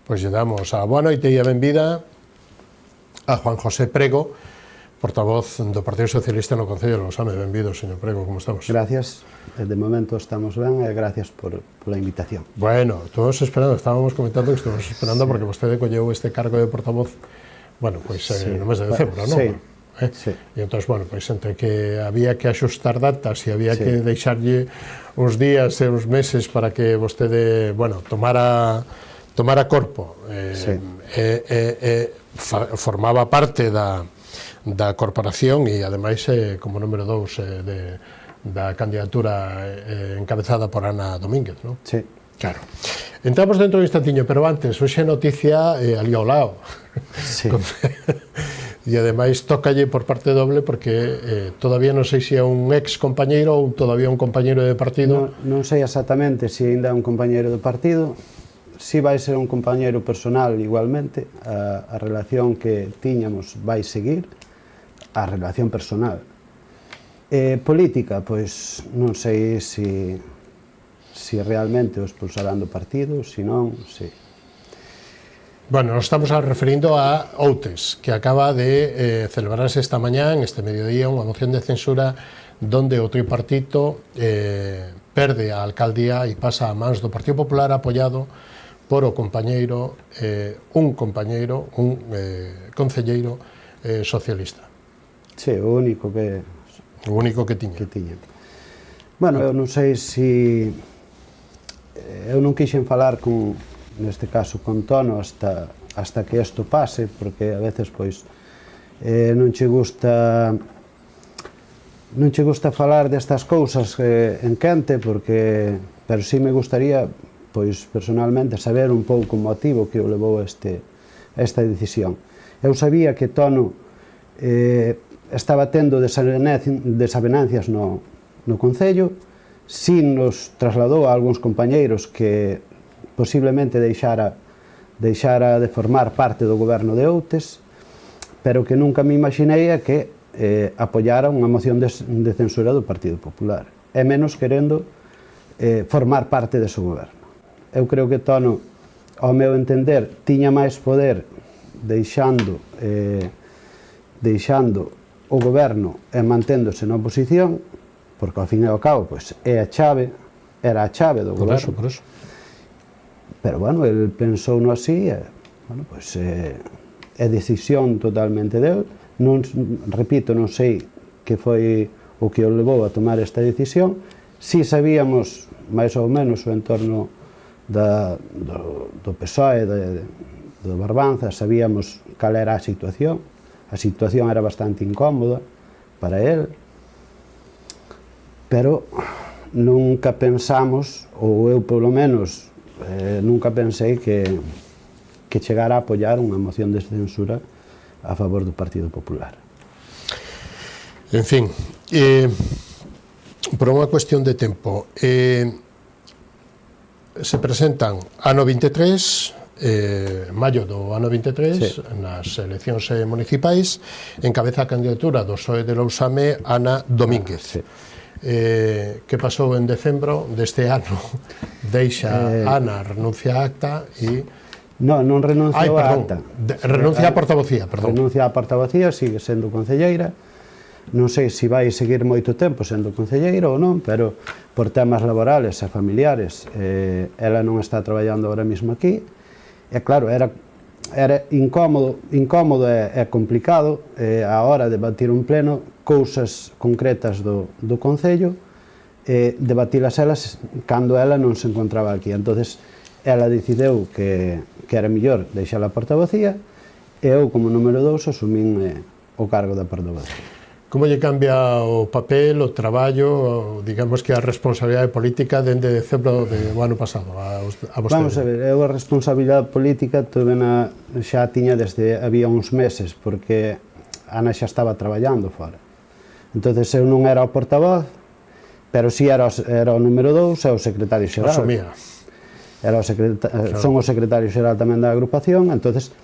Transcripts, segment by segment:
Pois lle damos a boa noite e a benvida a Juan José Prego, portavoz do Partido Socialista no Concello de Lousame. Benvido, señor Prego, como estamos? Gracias, de momento estamos ben e gracias pola invitación. Bueno, todos esperando, estábamos comentando que estábamos esperando porque vostede colleu este cargo de portavoz, bueno, pois no mes de decembro, non? Sí. Sí. E entón, bueno, pois entre que había que axustar datas e había que deixarlle uns días e uns meses para que vostede, bueno, tomara corpo, formaba parte da corporación e ademais como número 2 da candidatura encabezada por Ana Domínguez, non? Sí. Claro. Entramos dentro do instantiño, pero antes, hoxe noticia ali ao lado. Sí. E ademais tócalle por parte doble porque todavía non sei se é un ex compañeiro ou todavía un compañeiro de partido. Non sei exactamente se ainda é un compañeiro de partido, si vai ser un compañeiro personal igualmente, a relación que tiñamos vai seguir, a relación personal. Política, pois non sei se realmente o expulsarán do partido, se non, se... Bueno, nos estamos referindo a Outes, que acaba de celebrarse esta mañá, en este mediodía, unha moción de censura donde o tripartito perde a alcaldía e pasa a mans do Partido Popular apoiado por o compañeiro, un concelleiro socialista. Sí, o único que... O único que tiña. Bueno, eu non sei se... Eu non quixen falar neste caso con tono hasta que isto pase, porque a veces pois non che gusta falar destas cousas en quente, pero si me gustaría pois personalmente saber un pouco o motivo que o levou a esta decisión. Eu sabía que Tono estaba tendo desavenencias no Concello, si nos trasladou a algúns compañeiros que posiblemente deixara de formar parte do goberno de Outes, pero que nunca me imaginei que apoiara unha moción de censura do Partido Popular, e menos querendo formar parte dese goberno. Eu creo que Tono, ao meu entender, tiña máis poder deixando o goberno e manténdose na oposición, porque ao fin e ao cabo era a chave do goberno. Por eso. Pero, bueno, el pensouno así, bueno, pois é decisión totalmente dele. Repito, non sei que foi o que o levou a tomar esta decisión. Si sabíamos, máis ou menos, o entorno do PSOE, do Barbanza, sabíamos cal era a situación. A situación era bastante incómoda para él, pero nunca pensamos, ou eu polo menos, nunca pensei que chegara a apoiar unha moción de censura a favor do Partido Popular. En fin, por unha cuestión de tempo, se presentan ano 23, maio do ano 23, sí, nas eleccións municipais, encabeza a candidatura do PSOE de Lousame Ana Domínguez. Sí. Que pasou en decembro deste ano? Deixa Ana, renuncia a acta e... Non renunciou a acta. Renuncia a portavocía, perdón. Renuncia a portavocía, sigue sendo concelleira. Non sei se vai seguir moito tempo sendo concelleira ou non, pero por temas laborales e familiares ela non está traballando ahora mesmo aquí. E claro, era incómodo e complicado a hora de debatir un pleno cousas concretas do Concello, debatilas elas cando ela non se encontraba aquí. Entonces ela decideu que era mellor deixar a portavocía e eu, como número 2, asumín o cargo da portavocía. Como lle cambia o papel, o traballo, digamos que a responsabilidade política dende decembro do ano pasado a vostede? Vamos a ver, eu a responsabilidade política xa tiña desde había uns meses, porque Ana xa estaba traballando fora. Entonces eu non era o portavoz, pero si era o número 2 e o secretario xeral. Asumía. Son o secretario xeral tamén da agrupación, entonces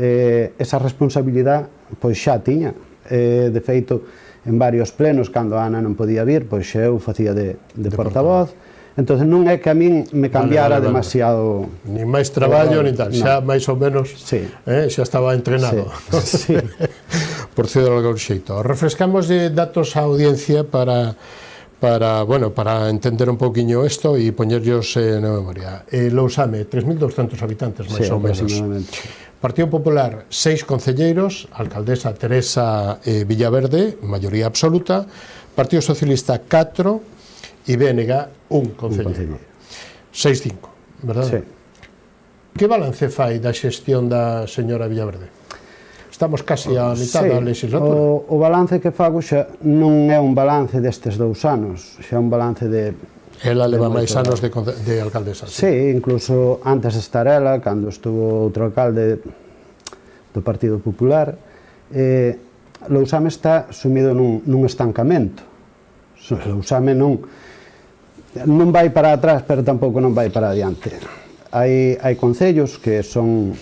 esa responsabilidade pois xa tiña. De feito, en varios plenos, cando a Ana non podía vir, pois eu facía de portavoz, Entón, non é que a min me cambiara demasiado... Ni máis traballo, ni tal, xa máis ou menos xa estaba entrenado. Sí. Por decirlo de algún xeito. Refrescamos de datos á audiencia para entender un pouquiño isto e poñerlos na memoria. Lousame, 3.200 habitantes, máis ou menos. Partido Popular, 6 concelleiros, alcaldesa Teresa Villaverde, maioría absoluta, Partido Socialista, 4, e BNG, un concelleiro. 6-5, verdade? Sí. Que balance fai da xestión da señora Villaverde? Estamos casi a mitad da legislatura. O balance que fago xa non é un balance destes 2 anos, xa é un balance de... Ela leva máis anos de alcaldesa. Sí, incluso antes de estar ela, cando estuvo outro alcalde do Partido Popular, Lousame está sumido nun estancamento. Lousame non vai para atrás, pero tampouco non vai para adiante. Hai concellos que son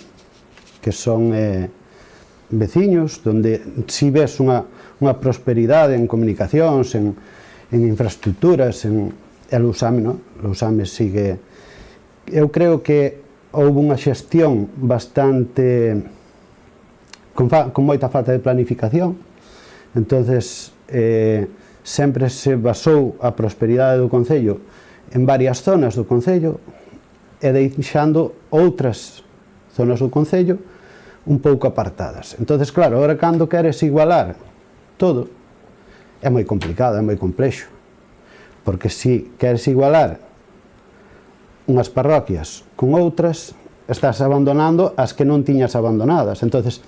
veciños, onde si ves unha prosperidade en comunicacións, en infraestructuras, e Lousame, non? Lousame sigue... Eu creo que houve unha xestión bastante... con moita falta de planificación, entonces sempre se basou a prosperidade do Concello en varias zonas do Concello e deixando outras zonas do Concello un pouco apartadas. Entonces, claro, agora cando queres igualar todo, é moi complicado, é moi complexo, porque se queres igualar unhas parroquias con outras, estás abandonando as que non tiñas abandonadas. Entonces,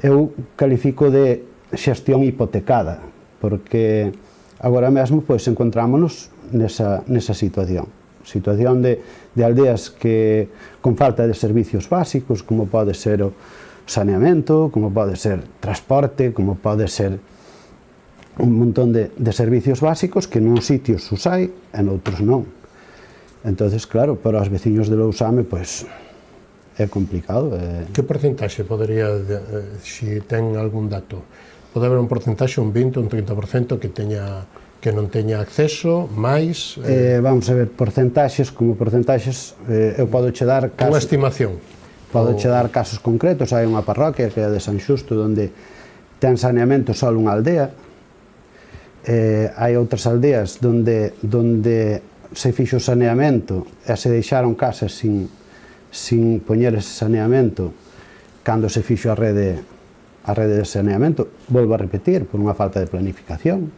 eu califico de xestión hipotecada, porque agora mesmo pois encontrámonos nesa situación de aldeas que con falta de servicios básicos, como pode ser o saneamento, como pode ser transporte, como pode ser un montón de servicios básicos que nun sitios os hai e noutros non. Entonces, claro, para os veciños de Lousame, pois é complicado. Que porcentaxe podería, se ten algún dato? Pode haber un porcentaxe, un 20, un 30% que non teña acceso, máis... Vamos a ver, porcentaxes, como porcentaxes, eu podo che dar casos... Unha estimación. Podo che dar casos concretos. Hai unha parroquia que é de San Xusto, onde ten saneamento só unha aldea. Hai outras aldeas onde se fixo saneamento e se deixaron casas sin poñer ese saneamento cando se fixo a rede de saneamento. Volvo a repetir, por unha falta de planificación,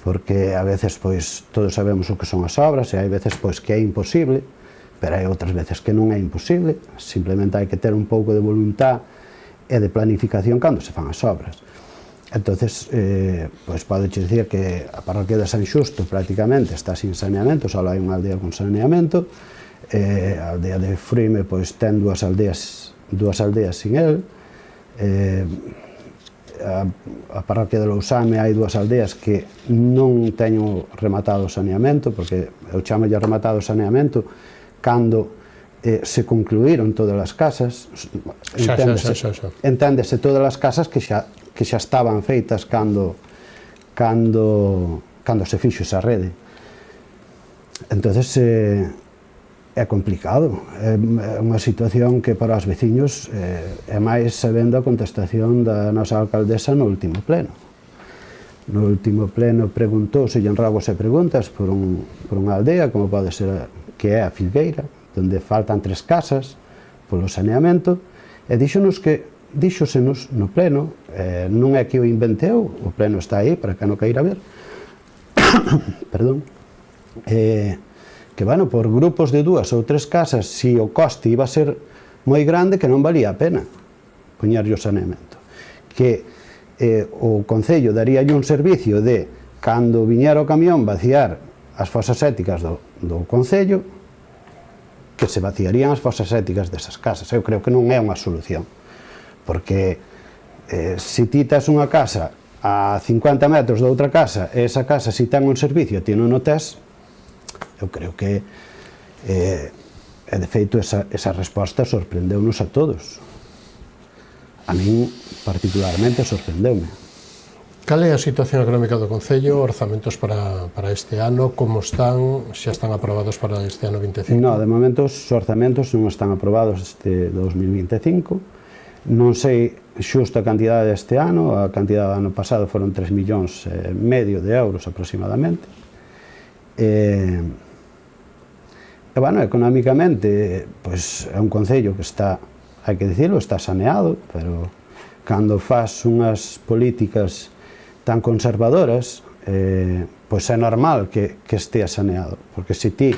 porque a veces pois todos sabemos o que son as obras e hai veces pois que é imposible, pero hai outras veces que non é imposible, simplemente hai que ter un pouco de voluntad e de planificación cando se fan as obras. Entonces, pois podo dicir que a parroquia de San Xusto prácticamente está sin saneamento, só hai unha aldea con saneamento, a aldea de Fruime pois ten dúas aldeas sin el, a parroquia de Lousame hai dúas aldeas que non teño rematado o saneamento, porque eu chamo ya rematado o saneamento cando se concluíron todas as casas, enténdese todas as casas que xa estaban feitas cando se fixo esa rede. Entonces é complicado, é unha situación que para os veciños é máis sabendo a contestación da nosa alcaldesa no último pleno. No último pleno preguntouse en rogos e preguntas por unha aldea, como pode ser que é a Filgueira, onde faltan 3 casas polo saneamento, e díxosenos no pleno, non é que o inventeu, o pleno está aí para que non queira ver, perdón, que, bueno, por grupos de 2 ou 3 casas, se o coste iba a ser moi grande, que non valía a pena poñerlle o saneamento. Que o Concello daríalle un servicio de, cando viñera o camión, vaciar as fosas sépticas do Concello, que se vaciarían as fosas sépticas desas casas. Eu creo que non é unha solución, porque se ti tes unha casa a 50 metros de outra casa, e esa casa, se ten un servicio, ti non o tes, eu creo que de feito esa resposta sorprendeu-nos a todos. A min particularmente sorprendeu-me. Cal é a situación económica do Concello, orzamentos para este ano, como están, xa están aprobados para este ano 25? No, de momento os orzamentos non están aprobados este 2025. Non sei xusto a cantidade deste ano, a cantidade do ano pasado foron 3,5 millóns de euros aproximadamente. E, bueno, económicamente, pois, é un concello que está, hai que dicirlo, está saneado, pero cando faz unhas políticas tan conservadoras, pois é normal que estea saneado, porque se ti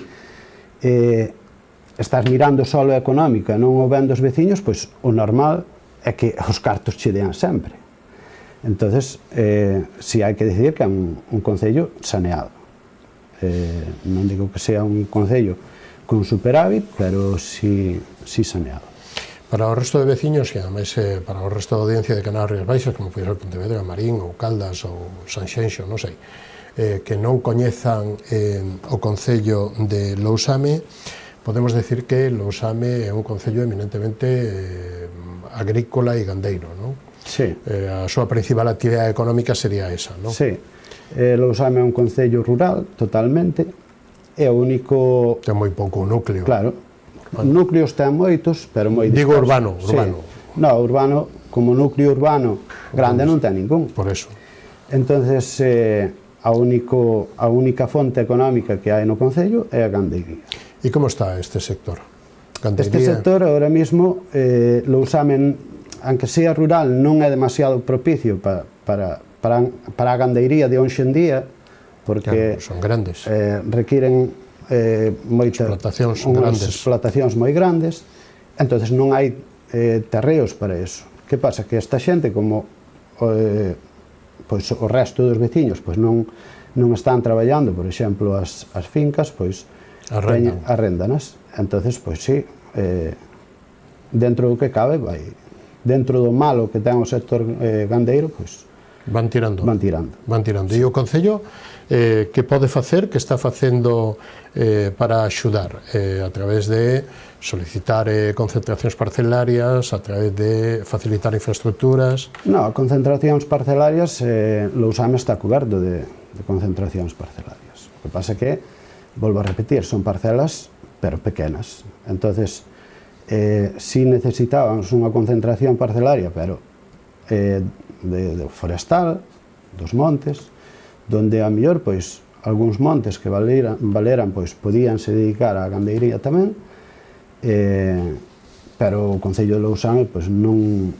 estás mirando só a económica e non o ben dos veciños, pois o normal é que os cartos che dean sempre. Entonces, si hai que decidir que é un concello saneado. Non digo que sea un concello con superávit, pero si saneado. Para o resto de veciños e ademais para o resto da audiencia de Canarias Baixas, como pode ser Pontevedra, Marín ou Caldas ou Sanxenxo, non sei, que non coñezan o Concello de Lousame, podemos decir que Lousame é un concello eminentemente agrícola e gandeiro, non? Sí. A súa principal actividade económica sería esa, non? Sí. Lousame é un concello rural, totalmente, é o único... Ten moi pouco núcleo. Claro. Núcleos ten moitos, pero moi dispersos. Digo urbano. Sí. No, urbano, como núcleo urbano grande non ten ningún. Por eso. Entonces, a única fonte económica que hai no concello é a gandeiría. E como está este sector? Gandeiría? Este sector, ahora mismo, Lousame, aunque sea rural, non é demasiado propicio para a gandeiría de hoxe en día, porque claro, son grandes. Requiren moitas explotacións moi grandes, entonces non hai terreos para eso. Que pasa? Que esta xente, como pois o resto dos veciños pois non están traballando, por exemplo, as fincas, pois arréndanas. Entonces, pois sí, dentro do que cabe, vai, dentro do malo que ten o sector gandeiro, pois van tirando. Sí. E o Concello que pode facer, que está facendo para axudar a través de solicitar concentracións parcelarias, a través de facilitar infraestructuras? No, concentracións parcelarias, Lousame está coberto de concentracións parcelarias. O que pasa é que, volvo a repetir, son parcelas, pero pequenas. Entonces, si necesitábamos unha concentración parcelaria, pero de forestal, dos montes, donde a mellor, pois, algúns montes que valeran, pois, podíanse dedicar á gandeiría tamén, pero o Concello de Lousame, pois, non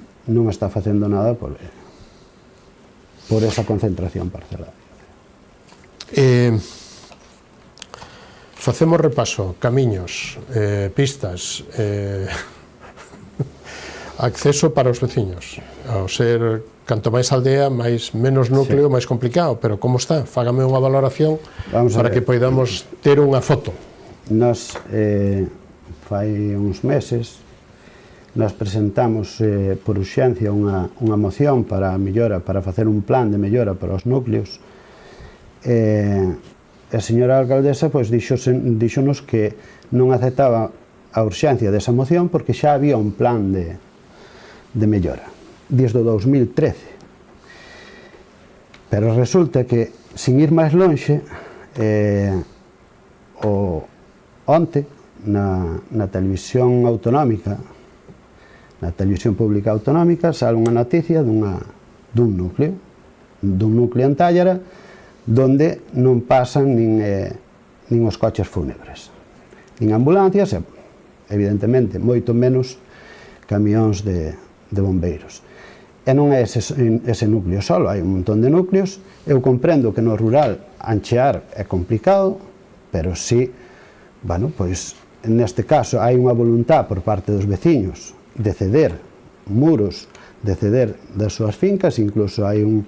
está facendo nada por esa concentración parcelaria. Facemos repaso, camiños, pistas, acceso para os veciños. Ao ser canto máis aldea, menos núcleo, máis complicado, pero como está? Fágame unha valoración para que poidamos ter unha foto. Nos, fai uns meses, nos presentamos por urxencia unha moción para facer un plan de mellora para os núcleos. A señora alcaldesa díxonos que non aceptaba a urxencia desa moción porque xa había un plan de mellora desde o 2013. Pero resulta que, sin ir máis lonxe, onte, na televisión autonómica, na televisión pública autonómica, sale unha noticia dun núcleo en Tállara, donde non pasan nin os coches fúnebres, nin ambulancias, evidentemente, moito menos camións de bombeiros. E non é ese núcleo solo, hai un montón de núcleos. Eu comprendo que no rural anchear é complicado, pero si, bueno, pois, neste caso hai unha voluntad por parte dos veciños de ceder muros, de ceder das súas fincas, incluso hai un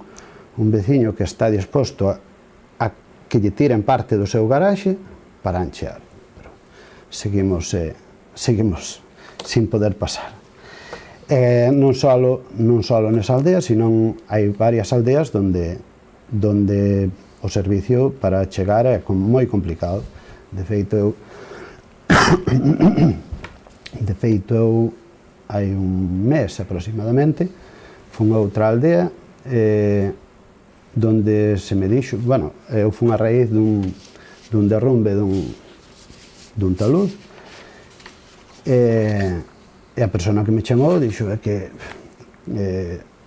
veciño que está disposto a que lle tiren parte do seu garaxe para anchear. Pero seguimos sin poder pasar. Non só nesa aldea, sino hai varias aldeas onde o servicio para chegar é moi complicado. De feito, eu hai un mes aproximadamente fun a outra aldea donde se me dixo, bueno, eu fui a raíz dun derrumbe dun talud, e a persona que me chamou dixo que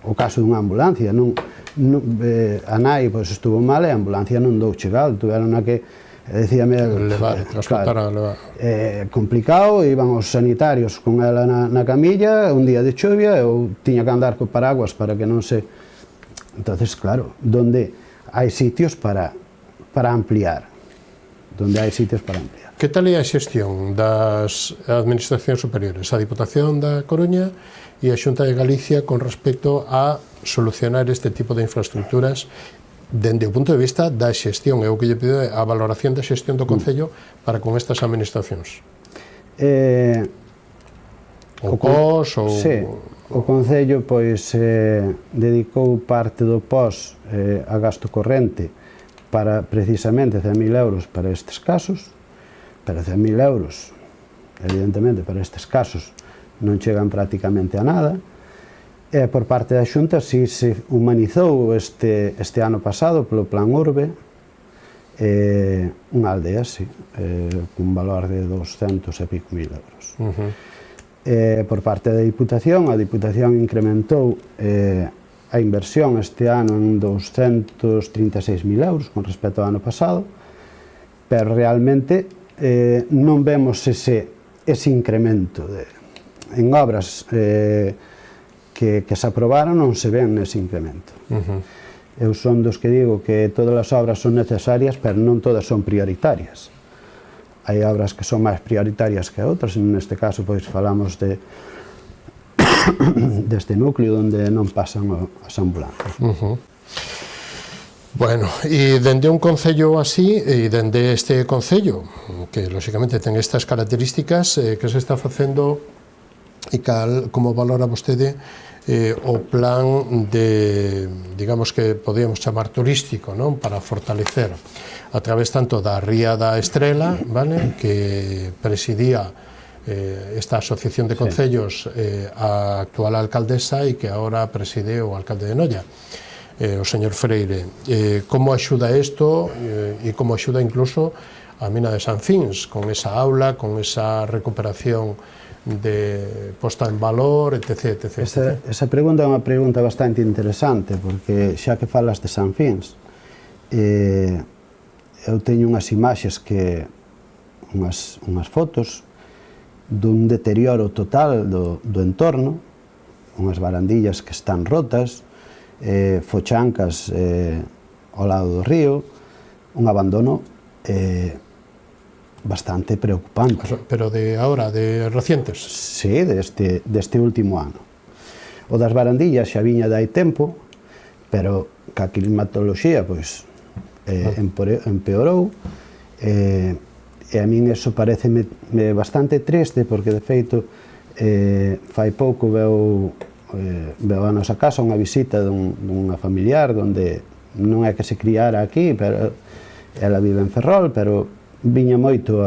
o caso dunha ambulancia, a nai estuvo mal e a ambulancia non dou chegado, tuveron que, decíame, complicado, iban os sanitarios con ela na camilla, un día de chuvia, eu tiña que andar co paraguas para que non se... Entonces, claro, donde hai sitios para ampliar, donde hai sitios para ampliar. Que tal é a xestión das administracións superiores, a Diputación da Coruña e a Xunta de Galicia con respecto a solucionar este tipo de infraestructuras dende o punto de vista da xestión? É o que lle pido a valoración da xestión do Concello para con estas administracións. O POS ou... Sí, o Concello dedicou parte do POS a gasto corrente para precisamente 100.000 euros para estes casos, pero 100.000 euros, evidentemente, para estes casos non chegan prácticamente a nada. E por parte da Xunta si se humanizou este ano pasado polo Plan Urbe unha aldea, sí, cun valor de 200 e pico mil euros. Por parte da Diputación, a Diputación incrementou a inversión este ano en 236.000 euros con respecto ao ano pasado, pero realmente non vemos ese incremento en obras que se aprobaron, non se ven nese incremento. Eu son dos que digo que todas as obras son necesarias, pero non todas son prioritarias. Hai obras que son máis prioritarias que outras, neste caso falamos deste núcleo onde non pasan as ambulancias. Bueno, e dende un concello así, e dende este concello, que lóxicamente ten estas características, que se está facendo e como valora vostede o plan de, digamos que podíamos chamar turístico, non? Para fortalecer a través tanto da Ría da Estrela, vale? Que presidía esta asociación de concellos a actual alcaldesa e que agora preside o alcalde de Noia, o señor Freire. Como axuda isto e como axuda incluso a mina de San Fins, con esa aula, con esa recuperación de posta en valor, etc. Esa pregunta é unha pregunta bastante interesante, porque xa que falas de San Fins, eu teño unhas imaxes unhas fotos dun deterioro total do entorno, unhas barandillas que están rotas, fochancas ao lado do río, un abandono bastante preocupante. Pero de ahora, de recientes? Sí, deste último ano. O das barandillas xa viña de hai tempo, pero ca climatoloxía empeorou, e a min eso pareceme bastante triste, porque de feito fai pouco veu a nosa casa unha visita dunha familiar onde non é que se criara aquí, pero ela vive en Ferrol, pero viña moito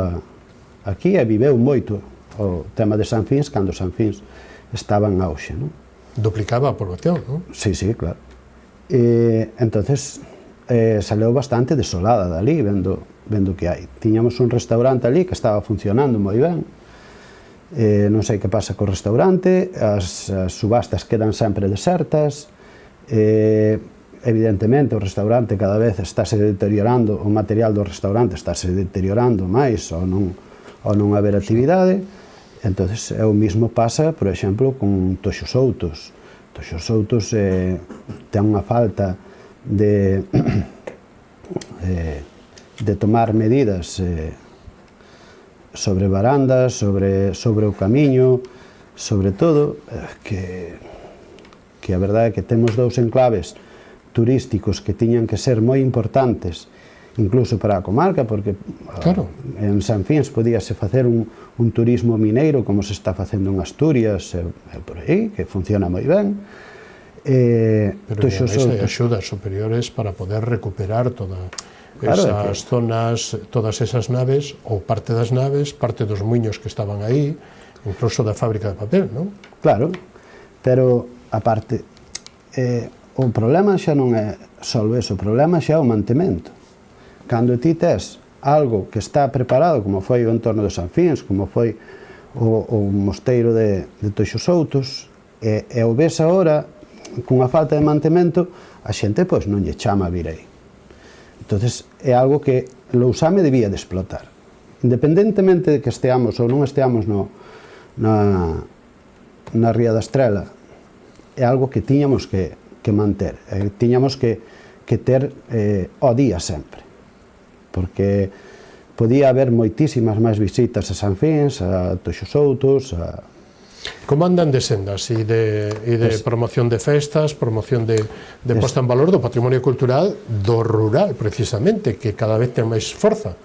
aquí e viveu moito o tema de San Fins cando San Fins estaba en auxe, non? Duplicaba a población, non? Sí, claro. Entonces saleu bastante desolada dali, vendo que hai. Tiñamos un restaurante ali que estaba funcionando moi ben, non sei que pasa co restaurante, as subastas quedan sempre desertas, evidentemente o restaurante cada vez estáse deteriorando, o material do restaurante estáse deteriorando máis ou non haber actividade. Entonces o mismo pasa, por exemplo, con Toxos Outos. Toxos Outos ten unha falta de tomar medidas sobre barandas, sobre o camiño, sobre todo que a verdade é que temos dous enclaves turísticos que tiñan que ser moi importantes incluso para a comarca, porque en San Fins podíase facer un turismo mineiro como se está facendo en Asturias e por aí, que funciona moi ben. Pero hai axudas superiores para poder recuperar todas esas zonas, todas esas naves, ou parte das naves, parte dos muiños que estaban aí, incluso da fábrica de papel, non? Claro, pero aparte o problema xa non é só eso, o problema xa é o mantemento. Cando ti tes algo que está preparado, como foi o entorno dos Sanfins, como foi o mosteiro de Toxosoutos, e o ves agora, cunha falta de mantemento, a xente pois non lle chama a vir aí. Entonces é algo que Lousame debía de explotar. Independentemente de que esteamos ou non esteamos na Ría da Estrela, é algo que tiñamos que manter, tiñamos que ter ao día sempre, porque podía haber moitísimas máis visitas a Sanfins, a Toxosoutos, a... Como andan de sendas e de promoción de festas, promoción de posta en valor do patrimonio cultural do rural, precisamente, que cada vez ten máis forza?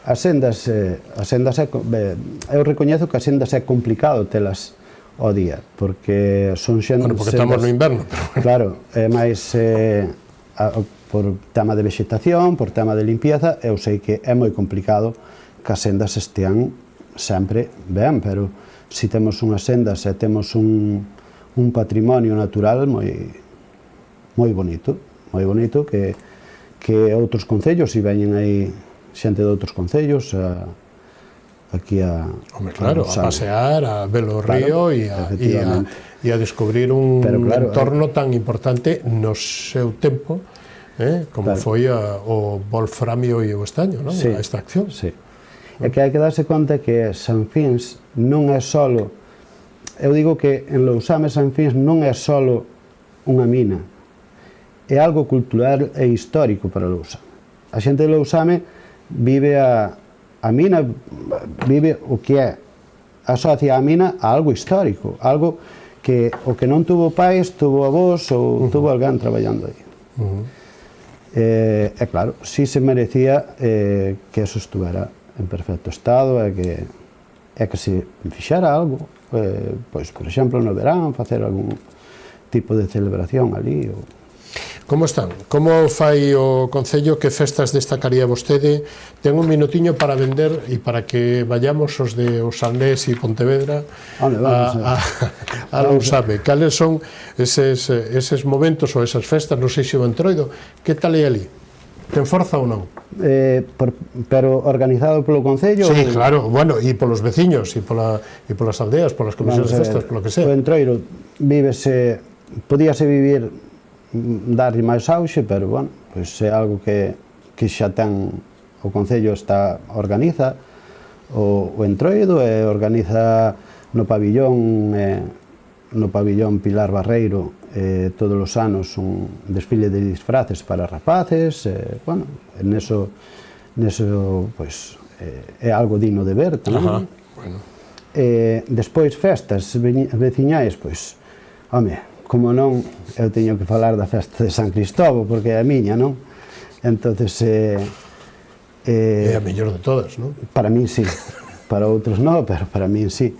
As sendas, eu recoñezo que as sendas é complicado telas ao día, porque son sendas... Bueno, porque estamos no inverno, pero... Claro, é máis por tema de vegetación, por tema de limpieza, eu sei que é moi complicado que as sendas estean sempre ben, pero si temos unhas sendas e temos un patrimonio natural moi bonito que outros concellos, e veñen aí xente de outros concellos aquí a... Hombre, claro, a pasear, a ver o río e a descubrir un entorno tan importante no seu tempo, como foi o wolframio e o estaño, a extracción. Sí. É que hai que darse conta que Sanfins non é solo... Eu digo que en Lousame Sanfins non é solo unha mina, é algo cultural e histórico para Lousame. A xente de Lousame vive a mina, vive o que é, asocia a mina a algo histórico, algo que o que non tuvo pais, tuvo avós ou tuvo alguén traballando aí. É claro, si se merecía que eso estuvera en perfecto estado e que se fixera algo, pois, por exemplo, no verán, facer algún tipo de celebración ali. Como están? Como fai o Concello? Que festas destacaría vostede? Ten un minutiño para vender e para que vayamos os de Osalnés e Pontevedra a Lousame. Cales son eses momentos ou esas festas? Non sei se o Entroido, que tal é ali? Ten forza ou non? Pero organizado polo Concello? Sí, claro, bueno, e polos veciños, e polas aldeas, polas comisións de festas, polo que sea. O Entroido podíase vivir, darlle máis auxe, pero, bueno, pois é algo que xa ten o Concello, organiza o Entroido, e organiza no pabillón Pilar Barreiro, todos os anos un desfile de disfraces para rapaces, bueno, neso pois é algo digno de ver tamén. Despois festas veciñais, pois, home, como non, eu teño que falar da festa de San Cristóbal, porque é a miña, non? Entonces é a mellor de todas, non? Para min sí, para outros non, pero para min sí.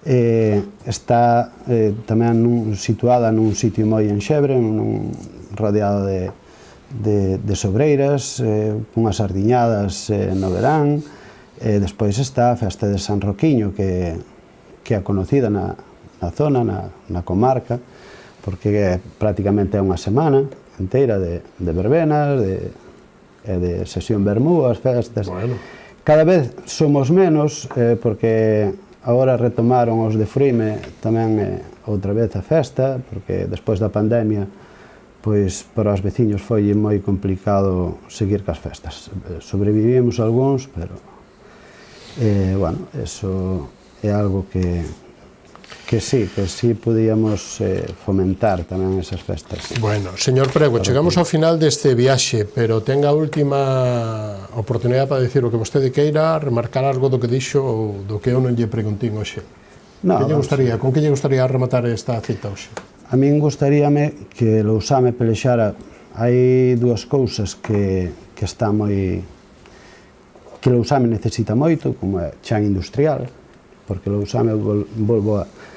Está tamén situada nun sitio moi enxebre, rodeado de sobreiras, unhas sardiñadas no verán. Despois está a festa de San Roquiño, que é conocida na zona, na comarca, porque prácticamente é unha semana inteira de verbenas, de sesión vermú, as festas. Cada vez somos menos, porque agora retomaron os de Fruime tamén outra vez a festa, porque despois da pandemia, pois para os veciños foi moi complicado seguir cas festas. Sobrevivimos algúns, pero, bueno, eso é algo que sí podíamos fomentar tamén esas festas. Bueno, señor Prego, chegamos ao final deste viaxe, pero ten a última oportunidade para dicir o que vostede queira, remarcar algo do que dixo ou do que eu non lle preguntín hoxe. Con que lle gustaría rematar esta cita hoxe? A min gustaríame que Lousame pelexara. Hai dúas cousas que está moi... que Lousame necesita moito, como é chan industrial, porque Lousame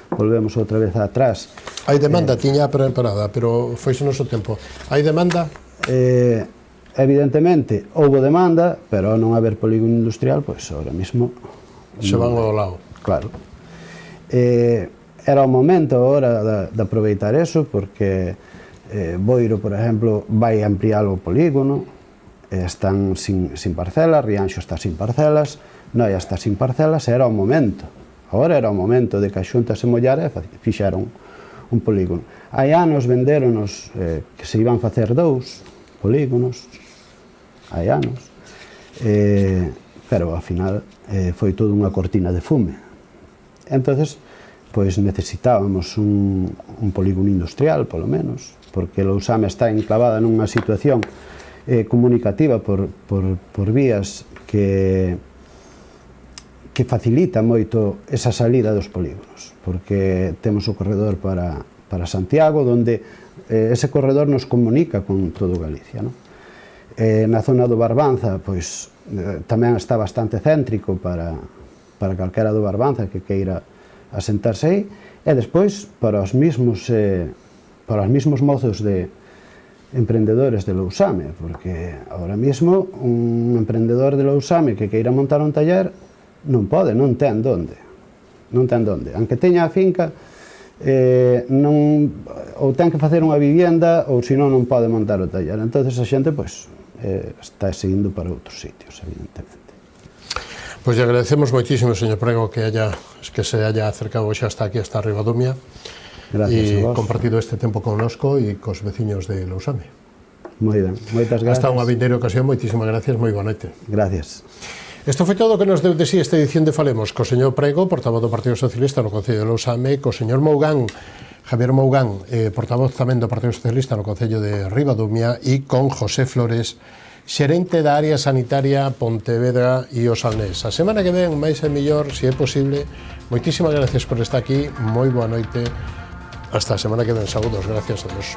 volvemos outra vez atrás. Hai demanda, tiña preparada, pero foise o noso tempo. Hai demanda? Evidentemente, houbo demanda, pero ao non haber polígono industrial, pois ahora mismo... Se van ao lado. Claro. Era o momento agora de aproveitar eso, porque Boiro, por exemplo, vai ampliar o polígono, están sin parcelas, Rianxo está sin parcelas, Noia está sin parcelas, era o momento. Agora era o momento de que a Xunta se mollara e fixeron un polígono. Hai anos venderonos que se iban facer 2 polígonos, hai anos, pero ao final foi toda unha cortina de fume. Entonces, pois necesitábamos un polígono industrial, polo menos, porque Lousame está enclavada nunha situación comunicativa por vías que facilita moito esa salida dos polígonos, porque temos o corredor para Santiago, donde ese corredor nos comunica con todo Galicia, non? Na zona do Barbanza, pois, tamén está bastante céntrico para calquera do Barbanza que queira asentarse aí, e despois para os mismos mozos de emprendedores de Lousame, porque ahora mismo un emprendedor de Lousame que queira montar un taller non pode, non ten onde, aunque teña a finca, ou ten que facer unha vivienda ou senón non pode montar o taller. Entonces a xente está seguindo para outros sitios, evidentemente. Pois lle agradecemos moitísimo, señor Prego, que se haya acercado hoxe hasta aquí, hasta Ribadumia, e compartido este tempo connosco e cos veciños de Lousame. Moi ben, moitas gracias. Hasta unha vindeira ocasión, moitísimas gracias, moi boa noite. Gracias. Isto foi todo o que nos deu de sí esta edición de Falemos, co señor Prego, portavoz do Partido Socialista no Concello de Lousame, co señor Mougán, Javier Mougán, portavoz tamén do Partido Socialista no Concello de Ribadumia, e con José Flores, xerente da área sanitaria Pontevedra e o Salnés. A semana que ven, máis e mellor, se é posible. Moitísimas gracias por estar aquí, moi boa noite. Hasta a semana que ven, saúdos, gracias a todos.